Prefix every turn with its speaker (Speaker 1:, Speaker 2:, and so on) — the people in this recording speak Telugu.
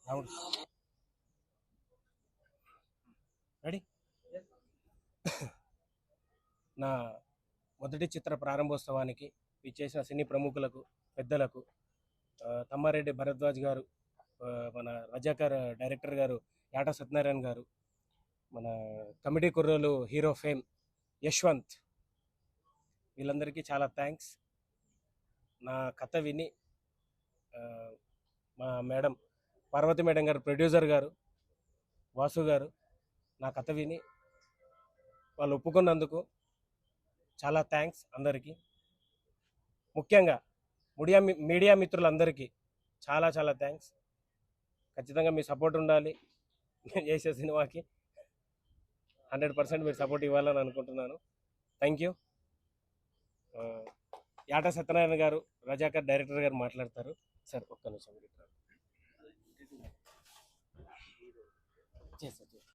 Speaker 1: రాముడు రెడీ. నా మొదటి చిత్ర ప్రారంభోత్సవానికి విచ్చేసిన సినీ ప్రముఖులకు, పెద్దలకు, తమ్మారెడ్డి భరద్వాజ్ గారు, మన రజాకర్ డైరెక్టర్ గారు యాట సత్యనారాయణ గారు, మన కమిటీ కుర్రోలు హీరో ఫేమ్ యశ్వంత్, వీళ్ళందరికీ చాలా థ్యాంక్స్. నా కథ విని మా మేడం పార్వతి మేడం గారు, ప్రొడ్యూసర్ గారు వాసు గారు నా కథ విని వాళ్ళు ఒప్పుకున్నందుకు చాలా థ్యాంక్స్ అందరికీ. ముఖ్యంగా మీడియా మిత్రులందరికీ చాలా చాలా థ్యాంక్స్. ఖచ్చితంగా మీ సపోర్ట్ ఉండాలి. నేను చేసే సినిమాకి 100% మీరు సపోర్ట్ ఇవ్వాలని అనుకుంటున్నాను. Thank you. యాట సత్యనారాయణ గారు, రజాకర్ డైరెక్టర్ గారు మాట్లాడతారు. సార్ ఒక్క నిమిషం చేస్తారు.